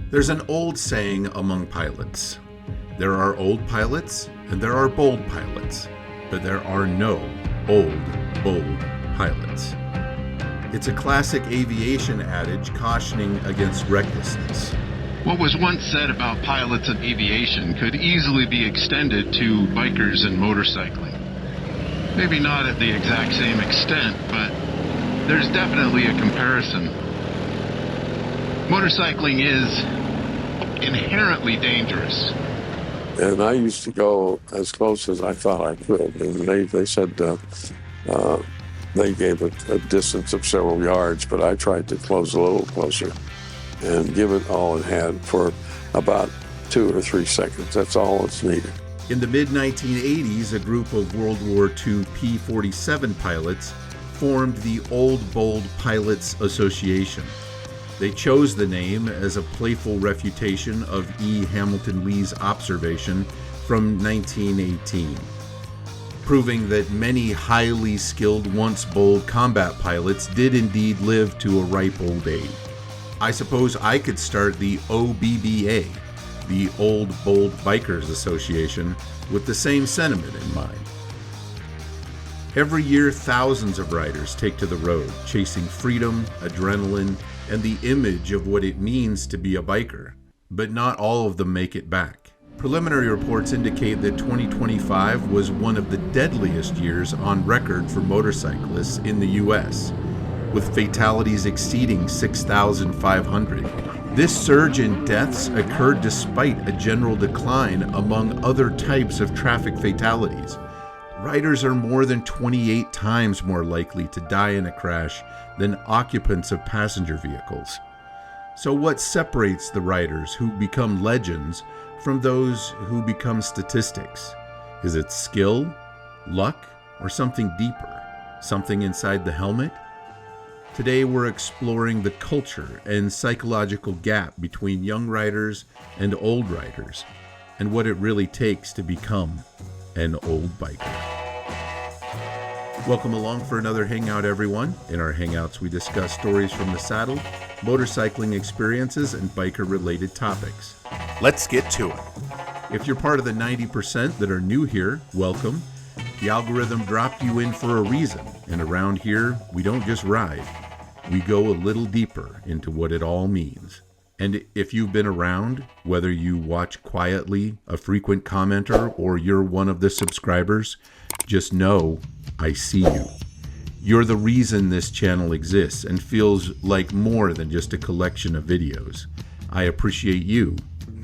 There's an old saying among pilots. There are old pilots and there are bold pilots, but there are no old, bold pilots. It's a classic aviation adage cautioning against recklessness. What was once said about pilots and aviation could easily be extended to bikers and motorcycling. Maybe not at the exact same extent, but there's definitely a comparison. Motorcycling is inherently dangerous. And I used to go as close as I thought I could. And they said they gave a distance of several yards, but I tried to close a little closer and give it all it had for about 2 or 3 seconds. That's all it's needed. In the mid-1980s, a group of World War II P-47 pilots formed the Old Bold Pilots Association. They chose the name as a playful refutation of E. Hamilton Lee's observation from 1918, proving that many highly skilled, once bold combat pilots did indeed live to a ripe old age. I suppose I could start the OBBA, the Old Bold Bikers Association, with the same sentiment in mind. Every year, thousands of riders take to the road, chasing freedom, adrenaline, and the image of what it means to be a biker, but not all of them make it back. Preliminary reports indicate that 2025 was one of the deadliest years on record for motorcyclists in the US, with fatalities exceeding 6,500. This surge in deaths occurred despite a general decline among other types of traffic fatalities. Riders are more than 28 times more likely to die in a crash than occupants of passenger vehicles. So what separates the riders who become legends from those who become statistics? Is it skill, luck, or something deeper? Something inside the helmet? Today we're exploring the culture and psychological gap between young riders and old riders, and what it really takes to become an old biker. Welcome along for another Hangout, everyone. In our Hangouts, we discuss stories from the saddle, motorcycling experiences, and biker-related topics. Let's get to it. If you're part of the 90% that are new here, welcome. The algorithm dropped you in for a reason, and around here, we don't just ride. We go a little deeper into what it all means. And if you've been around, whether you watch quietly, a frequent commenter, or you're one of the subscribers, just know I see you. You're the reason this channel exists and feels like more than just a collection of videos. I appreciate you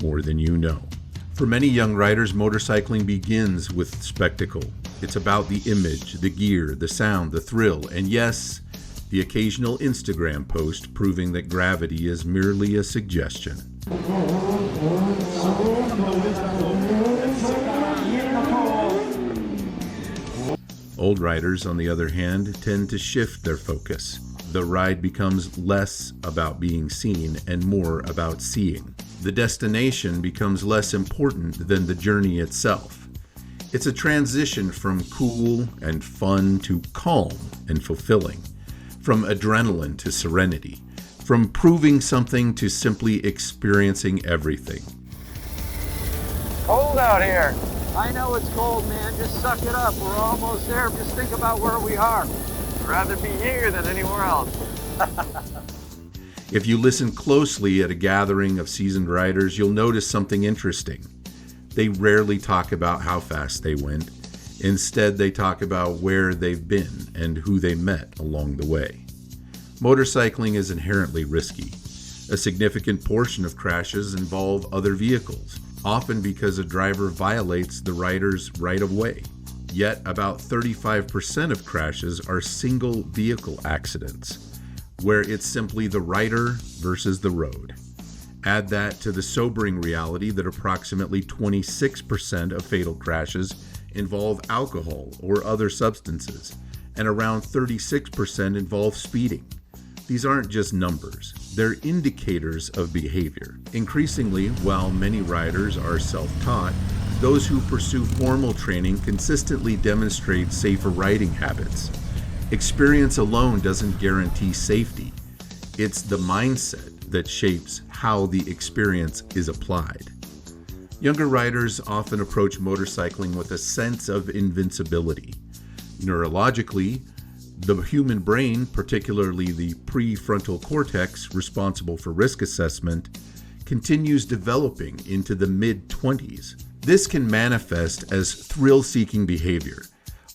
more than you know. For many young riders, motorcycling begins with spectacle. It's about the image, the gear, the sound, the thrill, and yes, the occasional Instagram post proving that gravity is merely a suggestion. Old riders, on the other hand, tend to shift their focus. The ride becomes less about being seen and more about seeing. The destination becomes less important than the journey itself. It's a transition from cool and fun to calm and fulfilling, from adrenaline to serenity, from proving something to simply experiencing everything. Cold out here. I know it's cold, man. Just suck it up. We're almost there. Just think about where we are. I'd rather be here than anywhere else. If you listen closely at a gathering of seasoned riders, you'll notice something interesting. They rarely talk about how fast they went. Instead, they talk about where they've been and who they met along the way. Motorcycling is inherently risky. A significant portion of crashes involve other vehicles, often because a driver violates the rider's right-of-way. Yet, about 35% of crashes are single vehicle accidents, where it's simply the rider versus the road. Add that to the sobering reality that approximately 26% of fatal crashes involve alcohol or other substances, and around 36% involve speeding. These aren't just numbers, they're indicators of behavior. Increasingly, while many riders are self-taught, those who pursue formal training consistently demonstrate safer riding habits. Experience alone doesn't guarantee safety. It's the mindset, that shapes how the experience is applied. Younger riders often approach motorcycling with a sense of invincibility. Neurologically, the human brain, particularly the prefrontal cortex responsible for risk assessment, continues developing into the mid-20s. This can manifest as thrill-seeking behavior,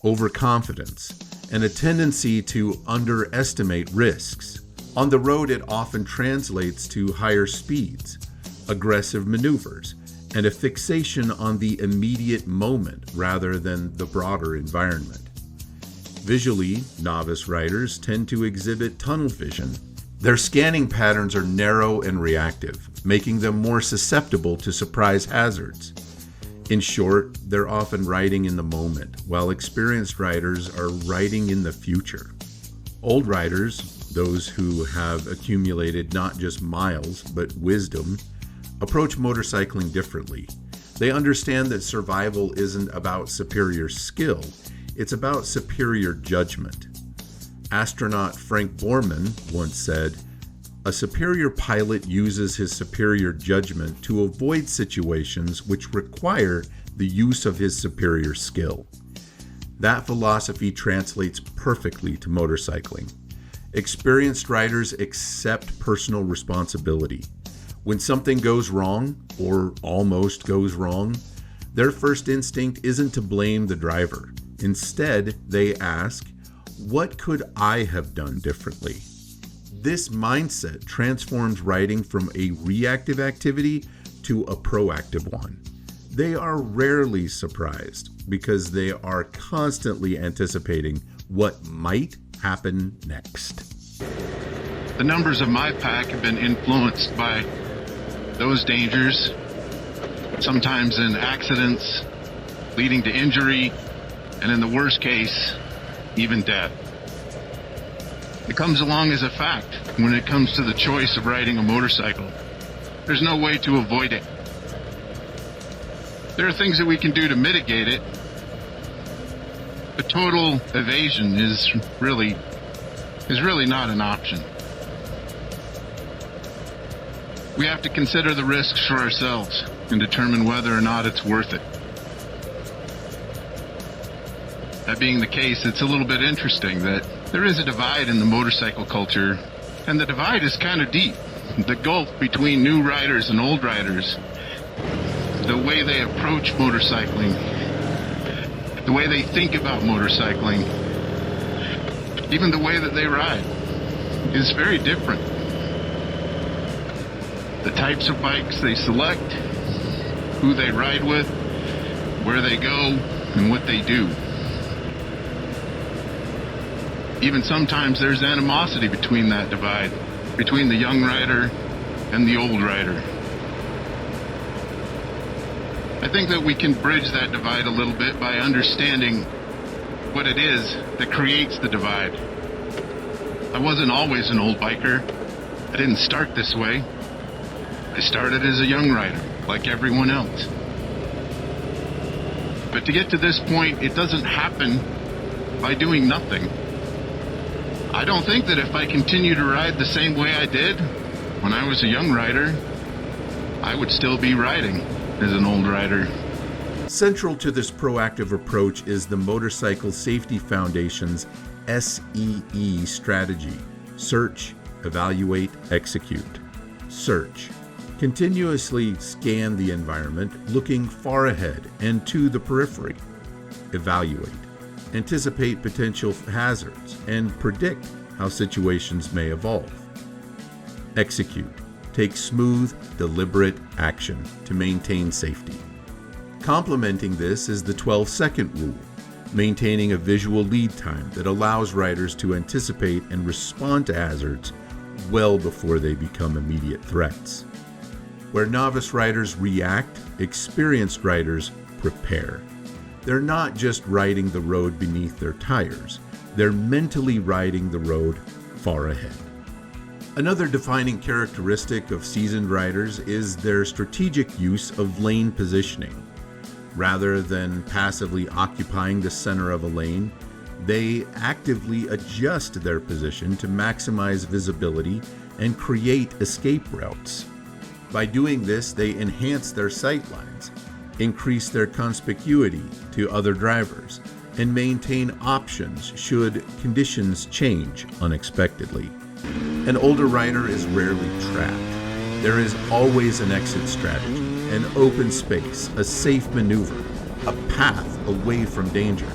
overconfidence, and a tendency to underestimate risks. On the road, it often translates to higher speeds, aggressive maneuvers, and a fixation on the immediate moment rather than the broader environment. Visually, novice riders tend to exhibit tunnel vision. Their scanning patterns are narrow and reactive, making them more susceptible to surprise hazards. In short, they're often riding in the moment, while experienced riders are riding in the future. Old riders, those who have accumulated not just miles, but wisdom, approach motorcycling differently. They understand that survival isn't about superior skill, it's about superior judgment. Astronaut Frank Borman once said, "A superior pilot uses his superior judgment to avoid situations which require the use of his superior skill." That philosophy translates perfectly to motorcycling. Experienced riders accept personal responsibility. When something goes wrong, or almost goes wrong, their first instinct isn't to blame the driver. Instead, they ask, "What could I have done differently?" This mindset transforms riding from a reactive activity to a proactive one. They are rarely surprised because they are constantly anticipating what might happen next. The numbers of my pack have been influenced by those dangers, sometimes in accidents leading to injury, and in the worst case, even death. It comes along as a fact when it comes to the choice of riding a motorcycle. There's no way to avoid it. There are things that we can do to mitigate it, but total evasion is really not an option. We have to consider the risks for ourselves and determine whether or not it's worth it. That being the case, it's a little bit interesting that there is a divide in the motorcycle culture, and the divide is kind of deep. The gulf between new riders and old riders, the way they approach motorcycling, the way they think about motorcycling, even the way that they ride, is very different. The types of bikes they select, who they ride with, where they go, and what they do. Even sometimes there's animosity between that divide, between the young rider and the old rider. I think that we can bridge that divide a little bit by understanding what it is that creates the divide. I wasn't always an old biker. I didn't start this way. I started as a young rider, like everyone else. But to get to this point, it doesn't happen by doing nothing. I don't think that if I continue to ride the same way I did when I was a young rider, I would still be riding as an old rider. Central to this proactive approach is the Motorcycle Safety Foundation's S.E.E. strategy: search, evaluate, execute. Search. Continuously scan the environment, looking far ahead and to the periphery. Evaluate. Anticipate potential hazards and predict how situations may evolve. Execute. Take smooth, deliberate action to maintain safety. Complementing this is the 12-second rule, maintaining a visual lead time that allows riders to anticipate and respond to hazards well before they become immediate threats. Where novice riders react, experienced riders prepare. They're not just riding the road beneath their tires, they're mentally riding the road far ahead. Another defining characteristic of seasoned riders is their strategic use of lane positioning. Rather than passively occupying the center of a lane, they actively adjust their position to maximize visibility and create escape routes. By doing this, they enhance their sight lines, increase their conspicuity to other drivers, and maintain options should conditions change unexpectedly. An older rider is rarely trapped. There is always an exit strategy, an open space, a safe maneuver, a path away from danger.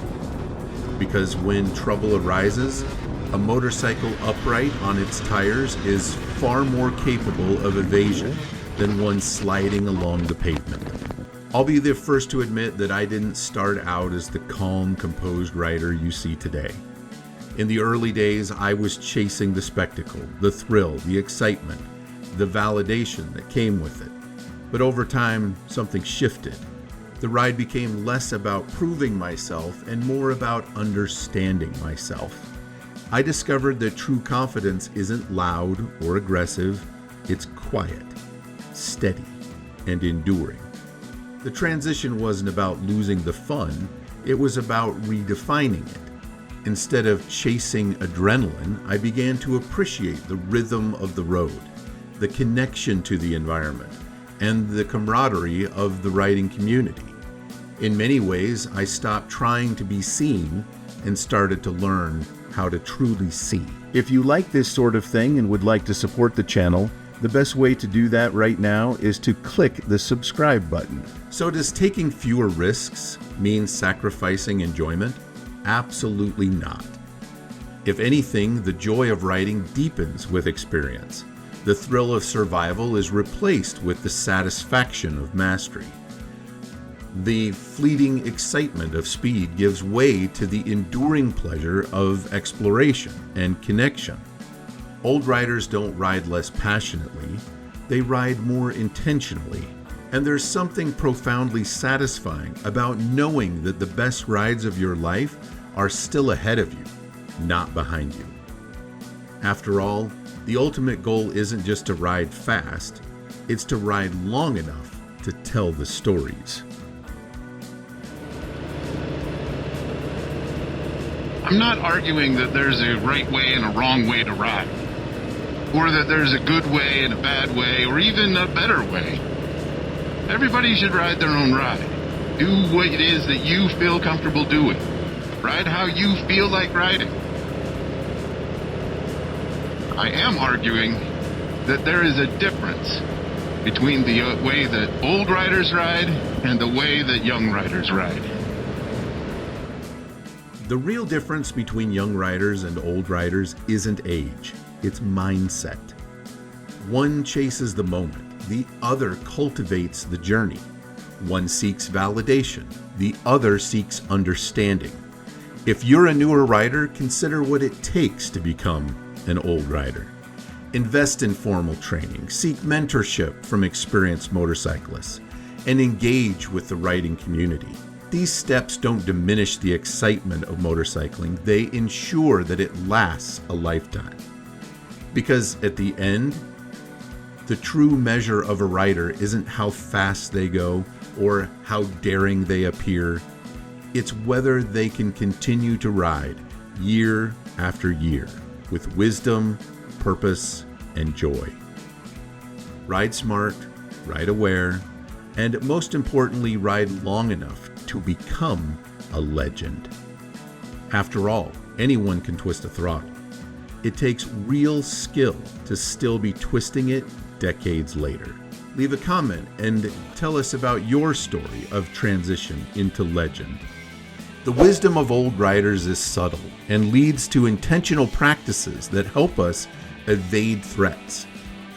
Because when trouble arises, a motorcycle upright on its tires is far more capable of evasion than one sliding along the pavement. I'll be the first to admit that I didn't start out as the calm, composed rider you see today. In the early days, I was chasing the spectacle, the thrill, the excitement, the validation that came with it. But over time, something shifted. The ride became less about proving myself and more about understanding myself. I discovered that true confidence isn't loud or aggressive, it's quiet, steady, and enduring. The transition wasn't about losing the fun, it was about redefining it. Instead of chasing adrenaline, I began to appreciate the rhythm of the road, the connection to the environment, and the camaraderie of the riding community. In many ways, I stopped trying to be seen and started to learn how to truly see. If you like this sort of thing and would like to support the channel, the best way to do that right now is to click the subscribe button. So does taking fewer risks mean sacrificing enjoyment? Absolutely not. If anything, the joy of riding deepens with experience. The thrill of survival is replaced with the satisfaction of mastery. The fleeting excitement of speed gives way to the enduring pleasure of exploration and connection. Old riders don't ride less passionately, they ride more intentionally. And there's something profoundly satisfying about knowing that the best rides of your life are still ahead of you, not behind you. After all, the ultimate goal isn't just to ride fast, it's to ride long enough to tell the stories. I'm not arguing that there's a right way and a wrong way to ride, or that there's a good way and a bad way, or even a better way. Everybody should ride their own ride. Do what it is that you feel comfortable doing. Ride how you feel like riding. I am arguing that there is a difference between the way that old riders ride and the way that young riders ride. The real difference between young riders and old riders isn't age, it's mindset. One chases the moment, the other cultivates the journey. One seeks validation, the other seeks understanding. If you're a newer rider, consider what it takes to become an old rider. Invest in formal training, seek mentorship from experienced motorcyclists, and engage with the riding community. These steps don't diminish the excitement of motorcycling, they ensure that it lasts a lifetime. Because at the end, the true measure of a rider isn't how fast they go or how daring they appear. It's whether they can continue to ride year after year with wisdom, purpose, and joy. Ride smart, ride aware, and most importantly, ride long enough to become a legend. After all, anyone can twist a throttle. It takes real skill to still be twisting it decades later. Leave a comment and tell us about your story of transition into legend. The wisdom of old riders is subtle and leads to intentional practices that help us evade threats.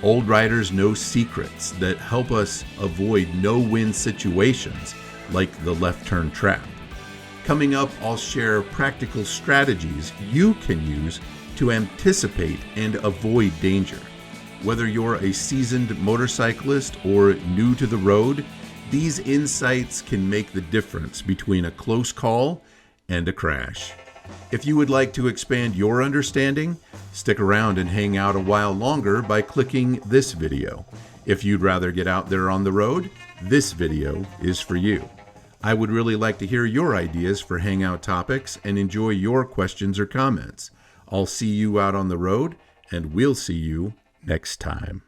Old riders know secrets that help us avoid no-win situations like the left turn trap. Coming up, I'll share practical strategies you can use to anticipate and avoid danger. Whether you're a seasoned motorcyclist or new to the road, these insights can make the difference between a close call and a crash. If you would like to expand your understanding, stick around and hang out a while longer by clicking this video. If you'd rather get out there on the road, this video is for you. I would really like to hear your ideas for Hangout topics and enjoy your questions or comments. I'll see you out on the road, and we'll see you next time.